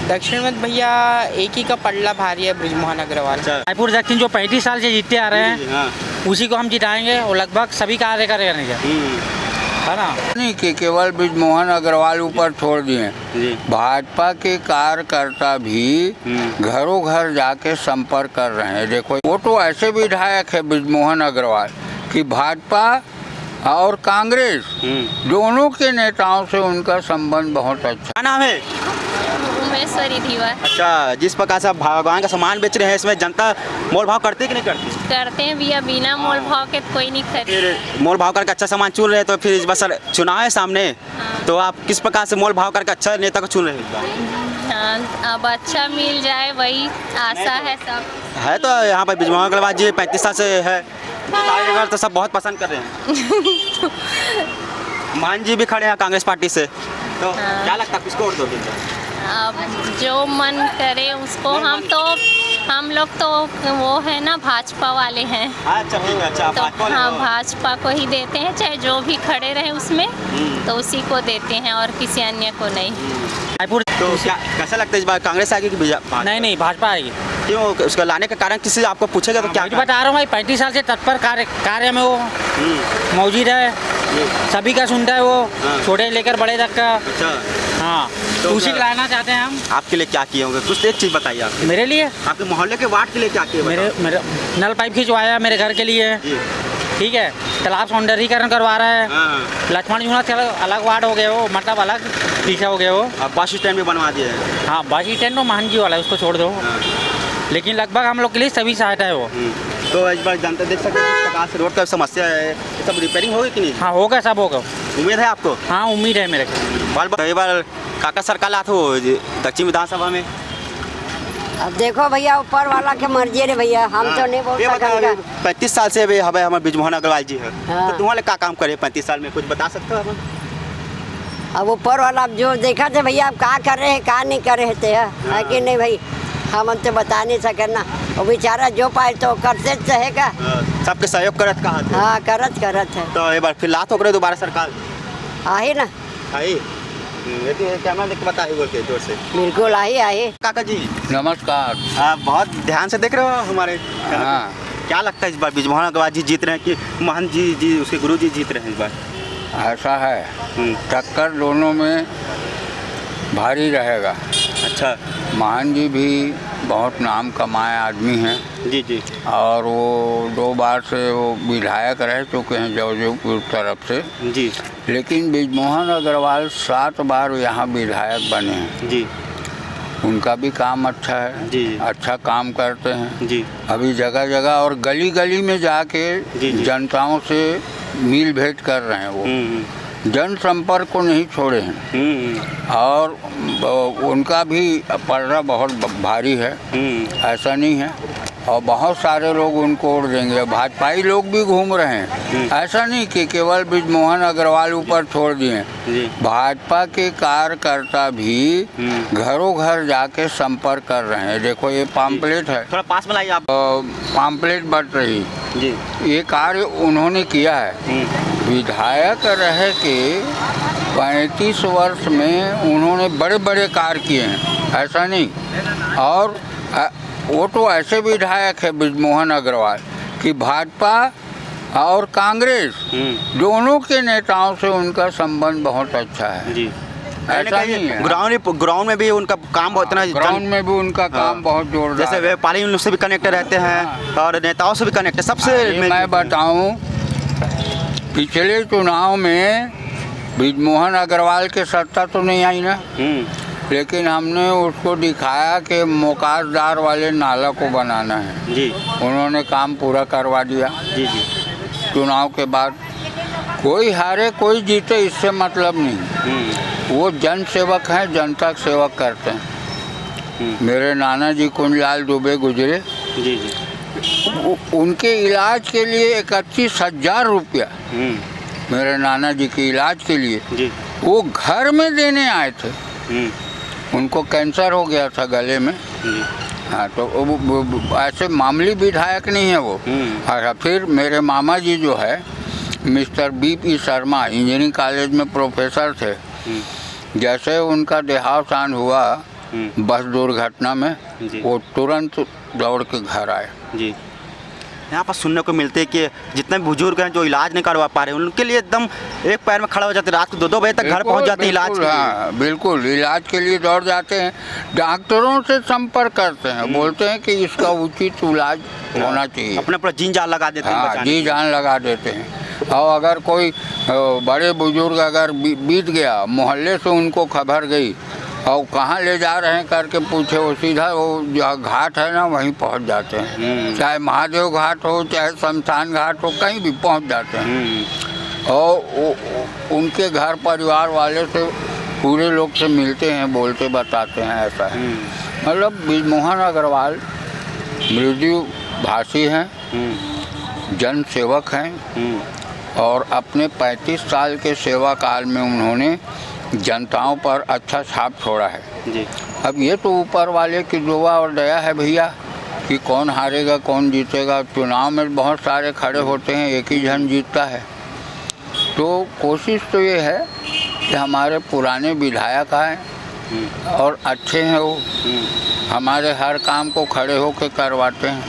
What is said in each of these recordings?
दक्षिण में भैया एक ही का पल्ला भारी है, बृजमोहन अग्रवाल। रायपुर दक्षिण जो 35 साल से जीतते आ रहे हैं, हाँ। उसी को हम जिताएंगे और लगभग सभी कार्य करेंगे, है ना। नहीं कि केवल बृजमोहन अग्रवाल ऊपर छोड़ दिए, भाजपा के कार्यकर्ता भी घरों घर जाके संपर्क कर रहे हैं। देखो वो तो ऐसे विधायक है बृजमोहन अग्रवाल कि भाजपा और कांग्रेस दोनों के नेताओं से उनका संबंध बहुत अच्छा। क्या नाम है? उमेश्वरी धीवर। अच्छा, जिस प्रकार से आप भगवान का सामान बेच रहे हैं, इसमें जनता मोल भाव करती है कि नहीं करती? करते हैं भैया, बिना मोल भाव के तो कोई नहीं खरीद। फिर मोल भाव करके अच्छा सामान चुन रहे हैं, तो फिर इस बार सर चुनाव है सामने, तो आप किस प्रकार से मोल भाव करके अच्छा नेता को चुन रहे हैं? हाँ, अब अच्छा मिल जाए वही आशा है सब है। तो यहाँ पर बृजमोहन अग्रवाल जी 35 साल से है, तो सब बहुत पसंद कर रहे हैं। मान जी भी खड़े हैं कांग्रेस पार्टी से, तो क्या लगता है किसको वोट दोगे? अब जो मन करे उसको। हम लोग तो वो है ना, भाजपा वाले हैं। अच्छा ठीक है। अच्छा, तो भाजपा हाँ, भाजपा को ही देते हैं, चाहे जो भी खड़े रहे उसमें तो उसी को देते हैं और किसी अन्य को नहीं। रायपुर तो क्या कैसा लगता है इस बार कांग्रेस आएगी कि भाजपा? नहीं, भाजपा आएगी। क्यों? उसका लाने का कारण किसी आपको पूछेगा तो क्या बता रहा हूँ भाई, 35 साल से तत्पर कार्य में वो मौजूद है, सभी का सुनता है वो, छोटे लेकर बड़े तक का। अच्छा हाँ, तो उसी को लाना चाहते हैं हम। आपके लिए क्या किए होंगे? कुछ एक चीज़ बताइए आप। मेरे लिए, आपके मोहल्ले के वार्ड के लिए क्या किए? मेरे नल पाइप खिंचवाया मेरे घर के लिए, ठीक है। तालाब सौंदर्यीकरण करवा रहा है। लक्ष्मण झूला से अलग वार्ड हो गया, वो मतलब अलग पीछे हो गया वो। अब बस स्टैंड भी बनवा दिए हैं। हाँ, बस स्टैंड तो महान जी वाला है, उसको छोड़ दो। लेकिन लगभग हम लोग के लिए सभी सहायता है वो। तो इस बार जनता देख सकते हैं किस प्रकार से रोड का समस्या है, सब रिपेयरिंग होगी कि नहीं? हाँ, होगा, सब होगा। उम्मीद है आपको? हाँ, उम्मीद है मेरे को। कई बार काका सरकार आते हो दक्षिण विधानसभा में। अब देखो भैया, ऊपर वाला के मर्जी रे भैया, हम तो नहीं बोल सकते। 35 साल से हमारे बृजमोहन अग्रवाल जी है, हाँ। तो तुम्हारे क्या काम करे 35 साल में, कुछ बता सकते हो? अब ऊपर वाला अब जो देखा थे भैया, अब क्या कर रहे हैं क्या नहीं कर रहे थे, है कि नहीं भाई, हम तो बता नहीं सके ना। वो बेचारा जो पाए तो करते रहेगा, सबके सहयोग करत कहा? हाँ, करत है। तो एक बार फिर लात हो दोबारा सरकार आई ना, आई कैमरा देख के बताइए, बोल के जोर से। बिल्कुल आई। काका जी नमस्कार। आप बहुत ध्यान से देख रहे हो हमारे। हाँ। क्या लगता है इस बार बृजमोहन अग्रवाल जी जीत रहे हैं कि महंत जी उसके गुरु जी जीत रहे हैं इस बार? ऐसा है, टक्कर दोनों में भारी रहेगा। अच्छा। महान जी भी बहुत नाम कमाए आदमी हैं जी। और वो 2 बार से वो विधायक रह चुके हैं जौजपुर तरफ से जी। लेकिन बृजमोहन अग्रवाल 7 बार यहाँ विधायक बने हैं जी। उनका भी काम अच्छा है जी। अच्छा काम करते हैं जी। अभी जगह जगह और गली गली में जाके जी। जनताओं से मिल भेंट कर रहे हैं। वो जनसंपर्क को नहीं छोड़े हैं और उनका भी पलड़ा बहुत भारी है, ऐसा नहीं है। और बहुत सारे लोग उनको वोट देंगे, भाजपाई लोग भी घूम रहे हैं। ऐसा नहीं कि केवल बृजमोहन अग्रवाल ऊपर छोड़ दिए, भाजपा के कार्यकर्ता भी घरों घर जाके संपर्क कर रहे हैं। देखो ये पॉम्पलेट है, थोड़ा पास में लाइए आप। पॉम्पलेट बट रही जी। ये कार्य उन्होंने किया है। विधायक रह के 35 वर्ष में उन्होंने बड़े बड़े कार्य किए हैं, ऐसा नहीं। और वो तो ऐसे विधायक है बृजमोहन अग्रवाल कि भाजपा और कांग्रेस दोनों के नेताओं से उनका संबंध बहुत अच्छा है। जी। ऐसा नहीं है। ग्राउंड में भी उनका काम बहुत ना, ग्राउंड में भी उनका काम बहुत जोरदार। जैसे व्यापारी उन लोग से भी कनेक्टेड रहते हैं और नेताओं से भी कनेक्टेड। सबसे मैं बताऊं, पिछले चुनाव में बृजमोहन अग्रवाल के सत्ता तो नहीं आई ना, लेकिन हमने उसको दिखाया कि मोकासदार वाले नाला को बनाना है। जी। उन्होंने काम पूरा करवा दिया। जी। चुनाव के बाद कोई हारे कोई जीते इससे मतलब नहीं, वो जन सेवक हैं, जनता का सेवक करते हैं। मेरे नाना जी कुंजलाल दुबे गुजरे। जी। उनके इलाज के लिए 31,000 रुपया मेरे नाना जी के इलाज के लिए वो घर में देने आए थे। उनको कैंसर हो गया था गले में। हाँ, तो वो ऐसे मामूली विधायक नहीं है वो। अच्छा, फिर मेरे मामा जी जो है mister BP Sharma engineering college में प्रोफेसर थे। जैसे उनका देहावसान हुआ बस दुर्घटना में जी। वो तुरंत दौड़ के घर आए। जी। यहाँ पर सुनने को मिलते हैं कि जितने भी बुजुर्ग हैं जो इलाज नहीं करवा पा रहे हैं उनके लिए एकदम एक पैर में खड़ा हो जाते हैं, रात को 2-2 बजे तक घर पहुँच जाते हैं इलाज के लिए। हाँ, बिल्कुल इलाज के लिए दौड़ जाते हैं, डॉक्टरों से संपर्क करते हैं, बोलते हैं कि इसका उचित इलाज होना चाहिए। अपने पूरा जीन जान लगा देते हैं हाँ, बचाने जी के जान लगा देते हैं। और अगर कोई बड़े बुजुर्ग अगर बीत गया, मोहल्ले से उनको खबर गई और कहाँ ले जा रहे हैं करके पूछे, वो सीधा वो जो घाट है ना वहीं पहुंच जाते हैं। चाहे महादेव घाट हो चाहे शमशान घाट हो, कहीं भी पहुंच जाते हैं। और उनके घर परिवार वाले से पूरे लोग से मिलते हैं, बोलते बताते हैं ऐसा है। मतलब बृजमोहन अग्रवाल मृदु भाषी हैं, जन सेवक हैं और अपने 35 साल के सेवा काल में उन्होंने जनताओं पर अच्छा छाप छोड़ा है। जी। अब ये तो ऊपर वाले की दुआ और दया है भैया कि कौन हारेगा कौन जीतेगा। चुनाव में बहुत सारे खड़े होते हैं, एक ही जन जीतता है। तो कोशिश तो ये है कि हमारे पुराने विधायक आए और अच्छे हैं वो, हमारे हर काम को खड़े होकर करवाते हैं।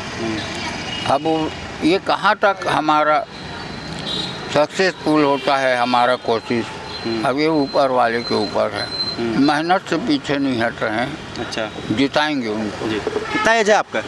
अब ये कहाँ तक हमारा सक्सेसफुल होता है हमारा कोशिश, अब ये ऊपर वाले के ऊपर है। मेहनत से पीछे नहीं हट रहे हैं। अच्छा। जिताएंगे उनको। जी। कितना एज है आपका?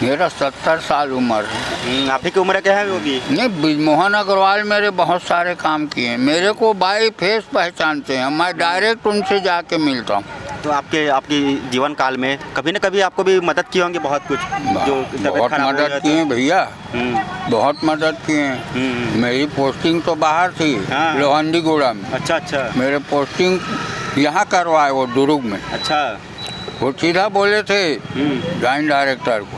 मेरा 70 साल उम्र है। आप ही की उम्र क्या है वो भी? नहीं, बृजमोहन अग्रवाल मेरे बहुत सारे काम किए, मेरे को बाई फेस पहचानते हैं, मैं डायरेक्ट उनसे जाके मिलता हूँ। तो आपके जीवन काल में कभी न कभी आपको भी मदद की होंगी बहुत कुछ? जो बहुत मदद किए भैया, बहुत मदद किए। मेरी पोस्टिंग तो बाहर थी, हाँ। लोहंडीगुड़ा में। अच्छा अच्छा। मेरे पोस्टिंग यहाँ करवाए वो दुर्ग में। अच्छा। वो सीधा बोले थे जॉइंट डायरेक्टर को,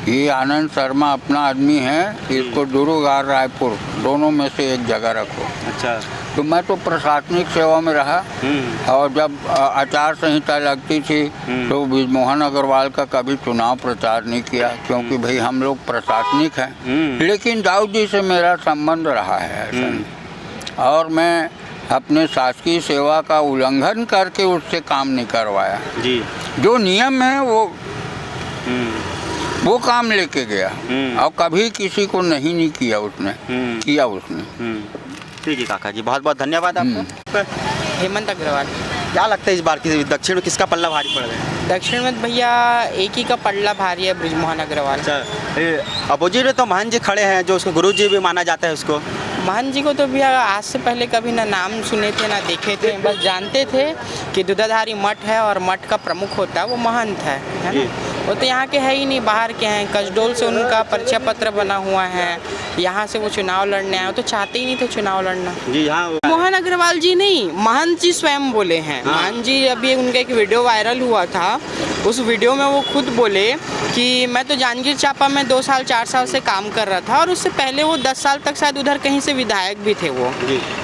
ये आनंद शर्मा अपना आदमी है, इसको दुर्ग और रायपुर दोनों में से एक जगह रखो। अच्छा। तो मैं तो प्रशासनिक सेवा में रहा और जब आचार संहिता लगती थी तो बृजमोहन अग्रवाल का कभी चुनाव प्रचार नहीं किया, क्योंकि भाई हम लोग प्रशासनिक हैं। लेकिन दाऊद जी से मेरा संबंध रहा है ऐसा नहीं, और मैं अपने शासकीय सेवा का उल्लंघन करके उससे काम नहीं करवाया। जी। जो नियम है वो काम लेके गया और कभी किसी को नहीं किया उसने, किया उसने। ठीक है काका जी, बहुत बहुत धन्यवाद आपका। हेमंत अग्रवाल। क्या लगता है इस बार की दक्षिण में किसका पल्ला भारी पड़ रहा है? दक्षिण में भैया एक ही का पल्ला भारी है, बृजमोहन अग्रवाल। अच्छा। अपोजिट तो महंत जी खड़े हैं जो उसको गुरु जी भी माना जाता है उसको। महंत जी को तो भैया आज से पहले कभी ना नाम सुने थे ना देखे थे, बस जानते थे कि दूधाधारी मठ है और मठ का प्रमुख होता है वो महंत है ना। वो तो यहाँ के है ही नहीं, बाहर के हैं। कसडोल से उनका परिचय पत्र बना हुआ है, यहाँ से वो चुनाव लड़ने आए, वो तो चाहते ही नहीं थे चुनाव लड़ना। जी। यहाँ मोहन अग्रवाल जी नहीं, महंत जी स्वयं बोले हैं। महंत जी अभी उनका एक वीडियो वायरल हुआ था, उस वीडियो में वो खुद बोले कि मैं तो जांजगीर चांपा में 2 साल 4 साल से काम कर रहा था और उससे पहले वो 10 साल तक शायद उधर कहीं से विधायक भी थे वो,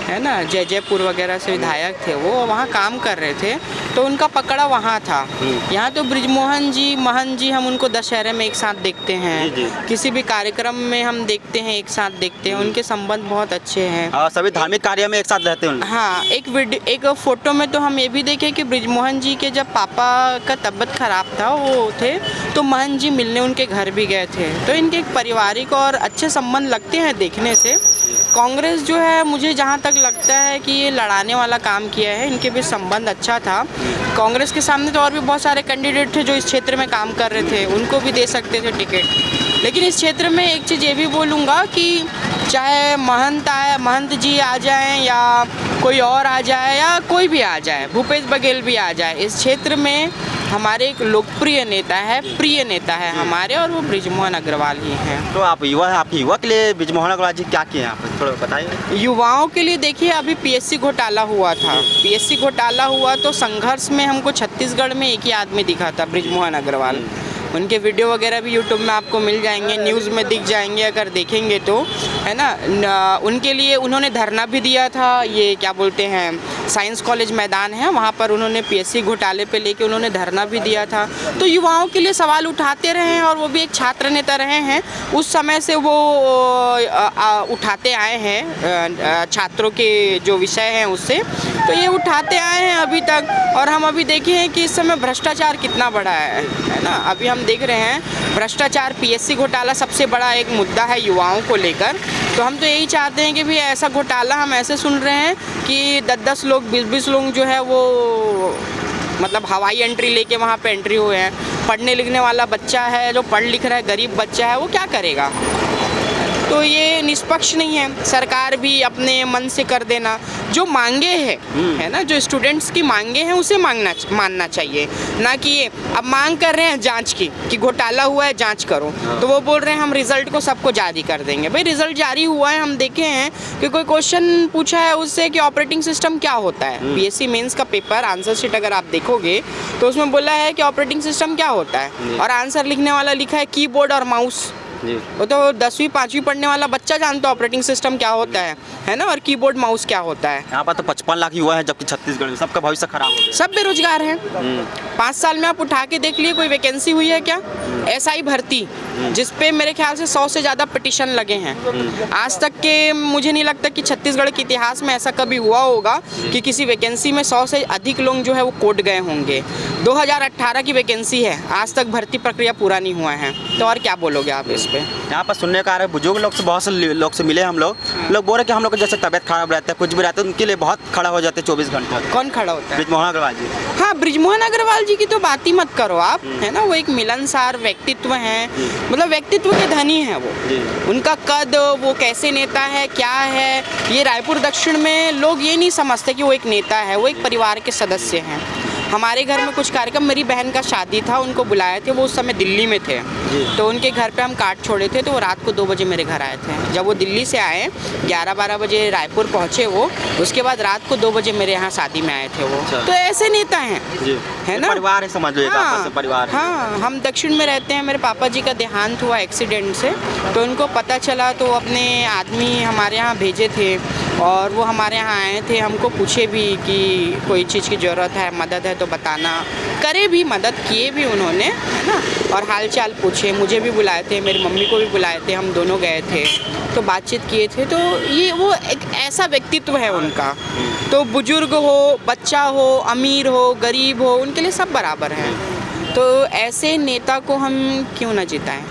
है ना, जयपुर वगैरह से विधायक थे वो, वहाँ काम कर रहे थे, तो उनका पकड़ा वहाँ था। यहाँ तो बृजमोहन जी, महंत जी, हम उनको दशहरे में एक साथ देखते हैं, किसी भी कार्यक्रम में हम देखते हैं, एक साथ देखते हैं, उनके संबंध बहुत अच्छे हैं। हाँ, सभी धार्मिक कार्य में एक साथ रहते हैं। हाँ, एक फोटो में तो हम ये भी देखे कि बृजमोहन जी के जब पापा का तबीयत खराब था वो थे, तो महंत जी मिलने उनके घर भी गए थे। तो इनके एक पारिवारिक और अच्छे संबंध लगते हैं देखने से। कांग्रेस जो है, मुझे जहाँ तक लगता है कि ये लड़ाने वाला काम किया है, इनके भी संबंध अच्छा था। कांग्रेस के सामने तो और भी बहुत सारे कैंडिडेट थे जो इस क्षेत्र में काम कर रहे थे, उनको भी दे सकते थे टिकट। लेकिन इस क्षेत्र में एक चीज़ ये भी बोलूँगा कि चाहे महंत जी आ जाएं या कोई और आ जाए या कोई भी आ जाए, भूपेश बघेल भी आ जाए, इस क्षेत्र में हमारे एक लोकप्रिय नेता है, प्रिय नेता है हमारे, और वो बृजमोहन अग्रवाल ही हैं। तो आपके युवा के लिए बृजमोहन अग्रवाल जी क्या किए हैं आप, थोड़ा बताइए। युवाओं के लिए देखिए, अभी पीएससी घोटाला हुआ था, पीएससी घोटाला हुआ तो संघर्ष में हमको छत्तीसगढ़ में एक ही आदमी दिखा था, बृजमोहन अग्रवाल। उनके वीडियो वगैरह भी यूट्यूब में आपको मिल जाएंगे, न्यूज़ में दिख जाएंगे अगर देखेंगे तो, है ना। उनके लिए उन्होंने धरना भी दिया था, ये क्या बोलते हैं, साइंस कॉलेज मैदान है, वहाँ पर उन्होंने पीएससी घोटाले पे लेके उन्होंने धरना भी दिया था। तो युवाओं के लिए सवाल उठाते रहे हैं और वो भी एक छात्र नेता रहे हैं, उस समय से वो उठाते आए हैं छात्रों के जो विषय हैं उससे, तो ये उठाते आए हैं अभी तक। और हम अभी देखे हैं कि इस समय भ्रष्टाचार कितना बड़ा है ना। अभी हम देख रहे हैं भ्रष्टाचार, पीएससी घोटाला सबसे बड़ा एक मुद्दा है युवाओं को लेकर। तो हम तो यही चाहते हैं कि भी ऐसा घोटाला हम ऐसे सुन रहे हैं कि 10-10 लोग 20-20 लोग जो है वो मतलब हवाई एंट्री लेके वहाँ पे एंट्री हुए हैं। पढ़ने लिखने वाला बच्चा है, जो पढ़ लिख रहा है, गरीब बच्चा है, वो क्या करेगा? तो ये निष्पक्ष नहीं है। सरकार भी अपने मन से कर देना, जो मांगे है ना, जो स्टूडेंट्स की मांगे हैं उसे मानना चाहिए, ना कि ये अब मांग कर रहे हैं जांच की कि घोटाला हुआ है जांच करो, तो वो बोल रहे हैं हम रिजल्ट को सबको जारी कर देंगे। भाई रिजल्ट जारी हुआ है, हम देखे हैं कि कोई क्वेश्चन पूछा है उससे कि ऑपरेटिंग सिस्टम क्या होता है। पीएससी मेंस का पेपर आंसर शीट अगर आप देखोगे तो उसमें बोला है कि ऑपरेटिंग सिस्टम क्या होता है, और आंसर लिखने वाला लिखा है कीबोर्ड और माउस। वो तो 10वीं 5वीं पढ़ने वाला बच्चा जानता है ऑपरेटिंग सिस्टम क्या होता है ना, और कीबोर्ड माउस क्या होता है। यहाँ पर तो 55 लाख युवा है, जबकि छत्तीसगढ़ में सबका भविष्य खराब हो गया। सब बेरोजगार हैं। 5 साल में आप उठा के देख लिए कोई वैकेंसी हुई है क्या? एसआई भर्ती जिसपे मेरे ख्याल से 100 से ज़्यादा पिटीशन लगे हैं। आज तक के मुझे नहीं लगता कि छत्तीसगढ़ के इतिहास में ऐसा कभी हुआ होगा कि किसी वैकेंसी में 100 से अधिक लोग जो है वो कोट गए होंगे। 2018 की वैकेंसी है, आज तक भर्ती प्रक्रिया पूरा नहीं हुआ है, तो और क्या बोलोगे आप इस पे? यहाँ पर सुनने का आ रहा है, बुजुर्ग लोग से, बहुत से लोग से मिले हम लोग बोल रहे कि हम लोग को जैसे तबियत खराब रहता है, कुछ भी रहता है, उनके लिए बहुत खड़ा हो जाते हैं 24 घंटे। कौन खड़ा होता है? बृजमोहन अग्रवाल जी। हाँ, बृजमोहन अग्रवाल जी की तो बात ही मत करो आप, है ना। वो एक मिलनसार व्यक्तित्व हैं, मतलब व्यक्तित्व के धनी हैं वो। उनका कद, वो कैसे नेता है, क्या है, ये रायपुर दक्षिण में लोग ये नहीं समझते कि वो एक नेता है, वो एक परिवार के सदस्य हैं। हमारे घर में कुछ कार्यक्रम, मेरी बहन का शादी था, उनको बुलाए थे, वो उस समय दिल्ली में थे, तो उनके घर पे हम कार्ड छोड़े थे, तो वो रात को 2 बजे मेरे घर आए थे। जब वो दिल्ली से आए 11-12 बजे रायपुर पहुँचे वो, उसके बाद रात को 2 बजे मेरे यहाँ शादी में आए थे वो। तो ऐसे नेता हैं, है ना। परिवार है, समझ लो, आपस में परिवार है। हाँ, हम दक्षिण में रहते हैं। मेरे पापा जी का देहांत हुआ एक्सीडेंट से, तो उनको पता चला तो अपने आदमी हमारे यहाँ भेजे थे, और वो हमारे यहाँ आए थे, हमको पूछे भी कि कोई चीज़ की ज़रूरत है, मदद है तो बताना। करे भी, मदद किए भी उन्होंने, है ना, और हाल चाल पूछे। मुझे भी बुलाए थे, मेरी मम्मी को भी बुलाए थे, हम दोनों गए थे, तो बातचीत किए थे। तो ये वो एक ऐसा व्यक्तित्व है उनका। तो बुजुर्ग हो, बच्चा हो, अमीर हो, गरीब हो, उनके लिए सब बराबर हैं। तो ऐसे नेता को हम क्यों ना जिताएं।